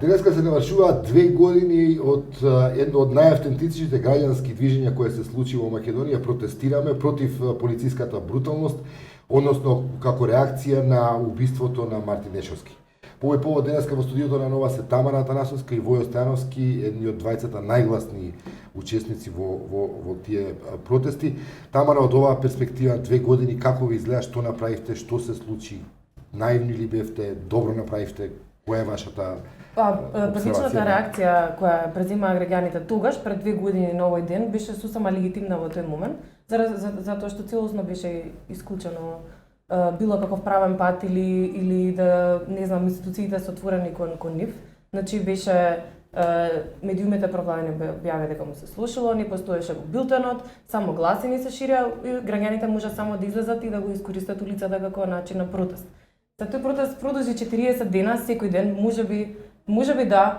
Денеска се навршуваат 2 години од едно од најавтентичните граѓански движења кое се случи во Македонија. Протестираме против полициската бруталност, односно како реакција на убиството на Мартин Нешовски. По овој повод денеска во студиото на Нова се Тамара Атанасовска и Војо Стојановски, едни од двајцата најгласни учесници во тие протести. Тамара, од оваа перспектива 2 години како ви изгледа, што направивте, што се случи? Наивни ли бевте, добро направивте? Која е вашата Првичната реакција која преземаа граѓаните тогаш пред 2 години на овој ден беше сосема легитимна во тој момент, затоа што целосно беше исклучено било каков правен пат или да не знам институциите се отворени кон нив. Значи беше медиумите провладени објавија дека му се слушало, не постоеше во билтенот, само гласини се ширија, граѓаните може само да излезат и да го искористат улицата како начин на протест. За тој протест продолжи 40 дена, секој ден, можеби да,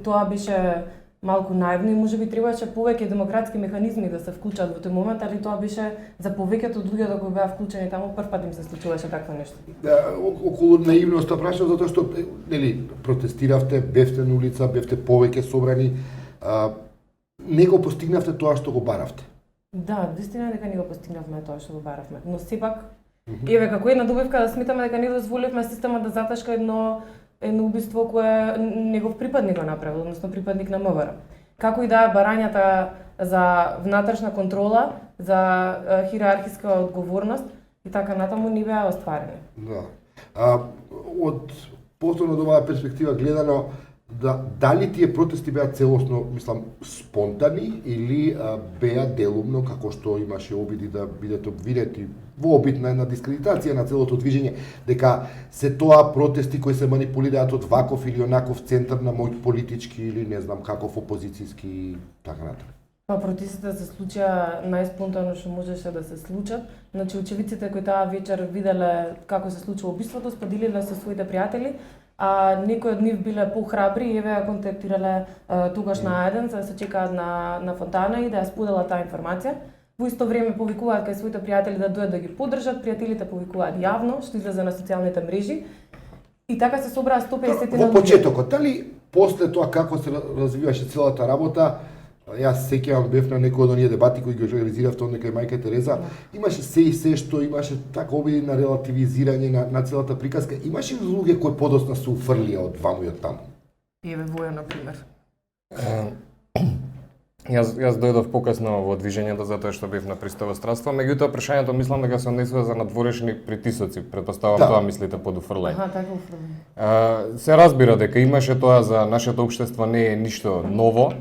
тоа беше малку наивно и можеби требаше повеќе демократски механизми да се вклучат во тој момент, али тоа беше за повеќето луѓето кои беа вклучени таму, прв пат им се случуваше такво нешто. Околу наивноста прашав затоа што нели протестиравте, бевте на улица, бевте повеќе собрани, не го постигнавте тоа што го баравте. Да, вистина дека не го постигнавме тоа што го баравме, но сепак еве како една добивка да сметаме дека не дозволивме системот да заташка едно убиство кое негов припадник го направил, односно припадник на МВР. Како и да барањата за внатрешна контрола, за хиерархиска одговорност и така натаму не беа остварени. Да. Од повторно од оваа перспектива гледано, дали тие протести беа целосно, мислам, спонтани или беа делумно, како што имаше обиди да бидат обвинети во обид на дискредитација на целото движење, дека се тоа протести кои се манипулираат од ваков или онаков центар на мој политички или не знам каков опозицијски и така натаму. Протестите се случија најспонтано што можеше да се случат. Значи очевидците кои таа вечер виделе како се случува убиството, споделиле со своите пријатели, а некои од нив биле похрабри и еве ја контактирале тогаш на еден за да се чекаат на фонтана и да ја споделат таа информација. Во исто време повикуваат кај своите пријатели да дојдат да ги поддржат, пријателите повикуваат јавно, што излезе на социјалните мрежи. И така се собраа 150 Во почетокот, дали после тоа како се развиваше целата работа, јас сеќавам бев на некои од оние дебати кои ги организиравте од некај мајка Тереза, имаше се и се што имаше така обиди на релативизирање на целата приказка. Имаше луѓе кои подоцна се уфрлија од ваму и од таму? Еве Воја на пример. Јас дојдов покасно во движењето затоа што бев на приставострадство, меѓутоа прашањето мислам дека се однесува за надворешни притисоци, претпоставам тоа мислите под уфрлање. Така уфрлање. Се разбира дека имаше тоа за нашето општество не е ништо ново.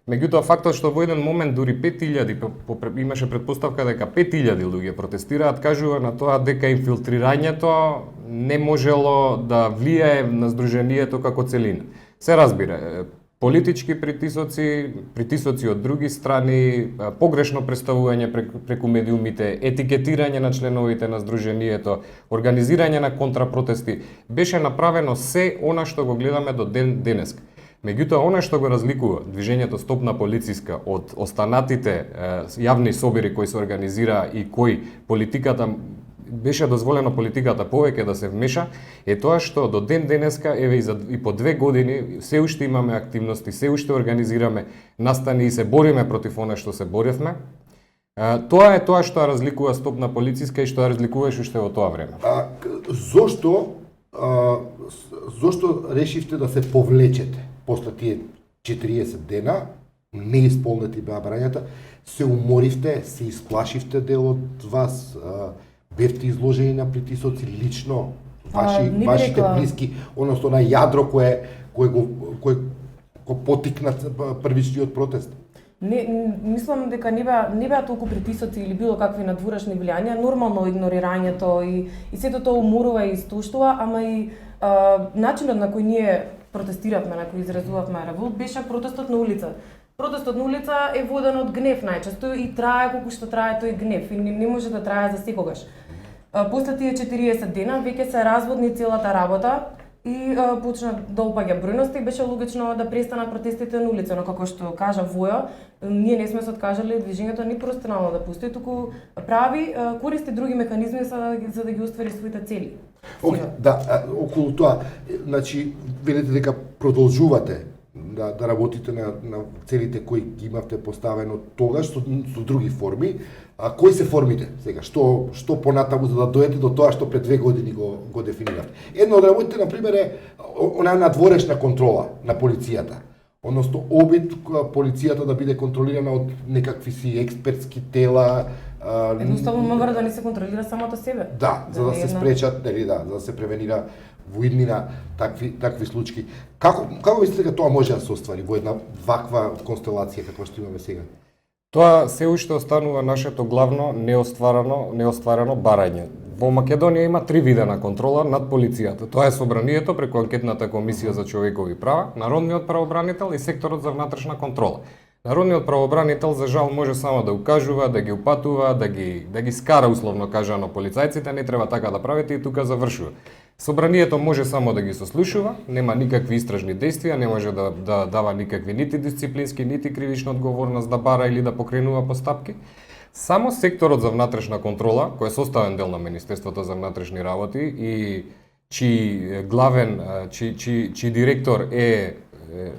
Меѓутоа фактот што во еден момент дури 5000 имаше претпоставка дека 5000 луѓе протестираат, кажува на тоа дека инфилтрирањето не можело да влијае на здруженијето како целина. Се разбира, политички притисоци од други страни, погрешно представување преку медиумите, етикетирање на членовите на здруженијето, организирање на контрапротести, беше направено се она што го гледаме до денеска. Меѓутоа, она што го разликува движењето Стопна полициска од останатите јавни собори кои се организира и кои политиката беше дозволено политиката повеќе да се вмеша, е тоа што до ден денеска, еве и по 2 години, се уште имаме активности, се уште организираме настани и се бориме против она што се боревме. Тоа е тоа што разликува Стопна полициска и што разликуваше уште во тоа време. Зошто решивте да се повлечете? После тие 40 дена, неисполнети беа барањата, се уморивте, се исплашивте дел од вас, бевте изложени на притисоци лично, вашите блиски, односно на јадро кое го потикна првичниот протест? Мислам дека не беа толку притисоци или било какви надворешни влијања, нормално игнорирањето и сето тоа уморува и истоштува, ама и начинот на кој ние протестиравме, на кој изразувавме револт, беше протестот на улица. Протестот на улица е воден од гнев најчесто и трае колку што трае тој гнев и не може да трае за секогаш. После тие 40 дена веќе се разводни целата работа и почна да опаѓа бројност и беше логично да престанат протестите на улица, но како што кажа Воја, ние не сме се откажале движењето ни професионално да постои, туку прави користи други механизми за да ги оствари своите цели. Да, околу тоа, значи, велите дека продолжувате да работите на целите кои ги имавте поставено тогаш со други форми. А кои се формите сега? Што понатаму за да дојдете до тоа што пред 2 години го дефиниравте? Едно од работите на пример е онаа надворешна контрола на полицијата. Односно обид полицијата да биде контролирана од некакви си експертски тела. Едноставно МВР да не се контролира самото себе. Да, за да се спречат, нели да, за да се превенира во иднина такви случаи. Како мислите дека тоа може да се оствари во една ваква констелација каква што имаме сега? Тоа се уште останува нашето главно неостварено барање. Во Македонија има 3 вида на контрола над полицијата. Тоа е собранието преку анкетната комисија за човекови права, народниот правобранител и секторот за внатрешна контрола. Народниот правобранител за жал може само да укажува, да ги упатува, да ги скара условно кажано полицајците, не треба така да правите и тука завршува. Собранието може само да ги сослушува, нема никакви истражни действија, не може да дава никакви нити дисциплински, нити кривична одговорност да бара или да покренува постапки. Само секторот за внатрешна контрола, кој е составен дел на Министерството за внатрешни работи и чии директор е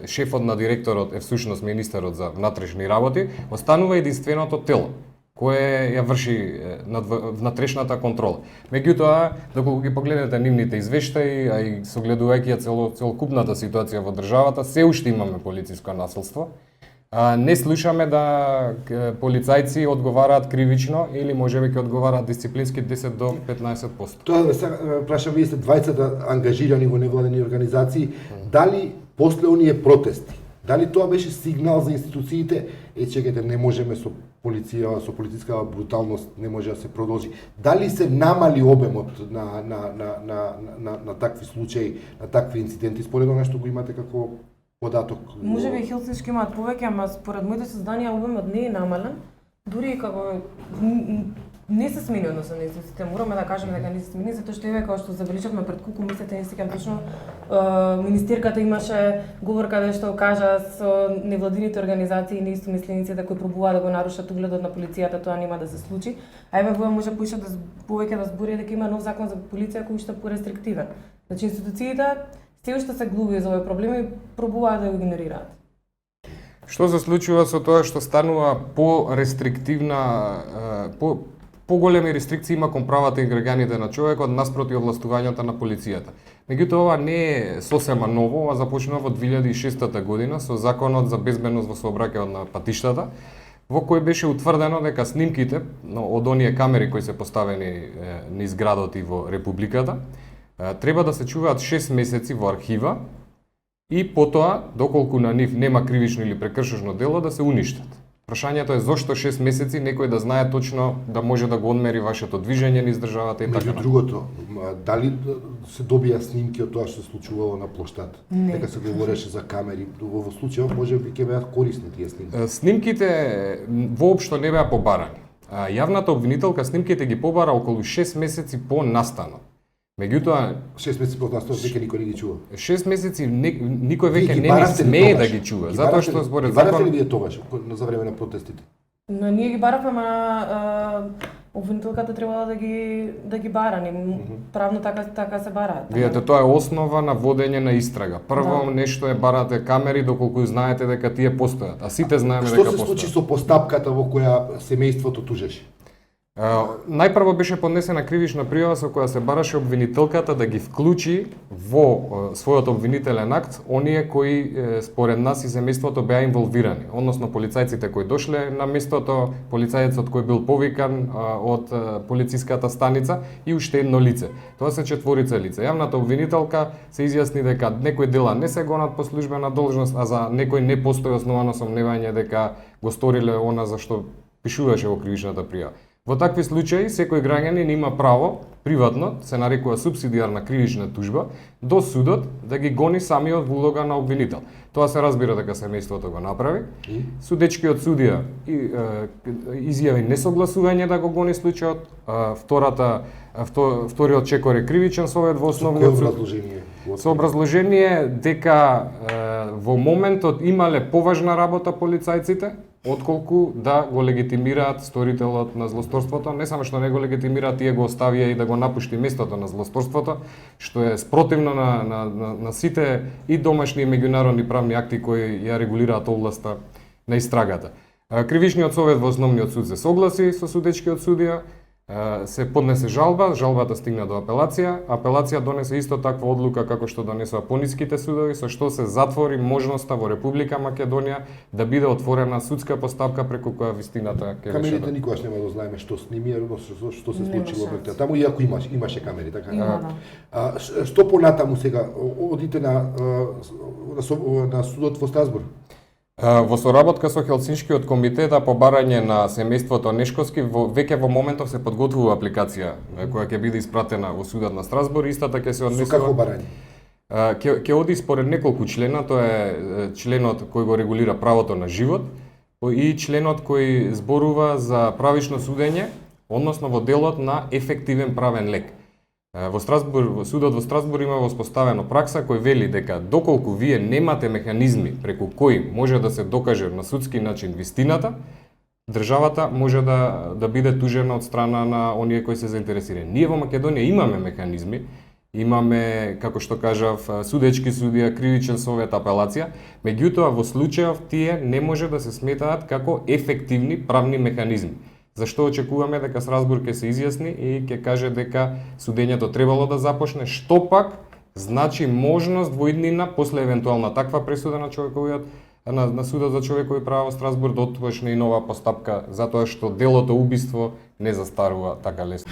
шефот на директорот е всушност министерот за внатрешни работи, останува единственото тело кое ја врши внатрешната контрола. Меѓутоа, доколку ги погледнете нивните извештаи, а и согледувајќи целокупната ситуација во државата, се уште имаме полициско насилство. Не слушаме да полицајци одговараат кривично или можеби ќе одговараат дисциплински 10 до 15%. Тоа да се прашам, вие сте двајцата ангажирани во невладени организации, дали после оние протести, дали тоа беше сигнал за институциите, чекајте, не можеме со полициска бруталност не може да се продолжи. Дали се намали обемот на такви случаи, на такви инциденти, според она што го имате како податок? Можеби Хелсиншки имаат повеќе, ама според моите сознанија обемот не е намален, дури како не се смени односно на институциите. Мораме да кажеме дека не се смени, затоа што еве како што забележавме пред колку месеци, не сеќам точно, министерката имаше говор каде што кажа со невладините организации и неистомислениците кои пробуваат да го нарушат угледот на полицијата, тоа нема да се случи. А еве во може поише повеќе да збори дека има нов закон за полиција кој уште порестриктивен. Значи институциите се уште се глуби за овој проблем и пробуваат да го игнорираат. Што се случува со тоа што станува порестриктивна, поголеми рестрикции има кон правата и граѓаните на човекот наспроти овластувањата на полицијата. Меѓутоа ова не е сосема ново, ова започнува во 2006 година со Законот за безбедност во сообраќајот на патиштата, во кој беше утврдено дека снимките од оние камери кои се поставени низ градот и во Републиката треба да се чуваат 6 месеци во архива и потоа, доколку на нив нема кривично или прекршено дело, да се уништат. Прашањето е зошто 6 месеци некој да знае точно да може да го одмери вашето движење низ државата и така. Меѓу другото, дали се добија снимки од тоа што се случувало на плоштад? Дека се говореше за камери, во случајот може би ќе беат корисни тие снимки. Снимките воопшто не беа побарани. Јавната обвинителка снимките ги побара околу 6 месеци по настанот. Меѓутоа 6 месеци по настанот веќе никој не ги чува. 6 месеци никој веќе не ни смее да ги чува, затоа што според закон. Барате ли вие тогаш за време на протестите? Но ние ги баравме, ама обвинителката требала да ги бара, правно така се бараат. Видете, тоа е основа на водење на истрага. Прво нешто е барате камери доколку знаете дека тие постојат, а сите знаеме дека постојат. Што се случи со постапката во која семејството тужеше? Најпрво беше поднесена кривична пријава со која се бараше обвинителката да ги вклучи во својот обвинителен акт оние кои според нас и семејството беа инволвирани, односно полицајците кои дошле на местото, полицајецот кој бил повикан од полициската станица и уште едно лице. Тоа се 4 лица. Јавната обвинителка се изјасни дека некои дела не се гонат по службена должност, а за некој не постои основано сомневање дека го сториле она за што пишуваше во кривичната пријава. Во такви случаи, секој граѓанин има право, приватно, се нарекува субсидијарна кривична тужба, до судот да ги гони самиот во улога на обвинител. Тоа се разбира дека семејството го направи. Судечкиот судија изјави несогласување да го гони случајот, вториот чекор е кривичен совет во основниот суд. Со образложение дека во моментот имале поважна работа полицајците, отколку да го легитимираат сторителот на злосторството, не само што не го легитимираат, тие го оставија и да го напушти местото на злосторството, што е спротивно на сите и домашни и меѓународни правни акти кои ја регулираат областа на истрагата. Кривичниот совет во основниот суд се согласи со судечкиот судија, се поднесе жалба, жалбата стигна до апелација, апелација донесе исто таква одлука како што донесоа пониските судови, со што се затвори можноста во Република Македонија да биде отворена судска постапка преку која вистината ќе Камерите никогаш нема да знаеме што снимија, што се случило во таму, иако имаше камери, така? Што понатаму сега, одите на судот во Страсбург? Во соработка со Хелсиншкиот комитет по барање на семејството Нешковски, веќе во моментов се подготвува апликација која ќе биде испратена во судот на Страсбург, истата ќе се однесува. Со какво барање? Ќе оди според неколку члена, тоа е членот кој го регулира правото на живот и членот кој зборува за правично судење, односно во делот на ефективен правен лек. Во Страсбург, судот во Страсбург има воспоставено пракса кој вели дека доколку вие немате механизми преку кои може да се докаже на судски начин вистината, државата може да биде тужена од страна на оние кои се заинтересирани. Ние во Македонија имаме механизми, имаме, како што кажав, судечки судија, кривичен совет, апелација, меѓутоа во случајов тие не може да се сметаат како ефективни правни механизми. Зашто очекуваме дека Страсбург ќе се изјасни и ќе каже дека судењето требало да започне, што пак значи можност во иднина после евентуална таква пресуда на на судот за човекови права во Страсбург да отпочне и нова постапка, затоа што делото убиство не застарува така лесно.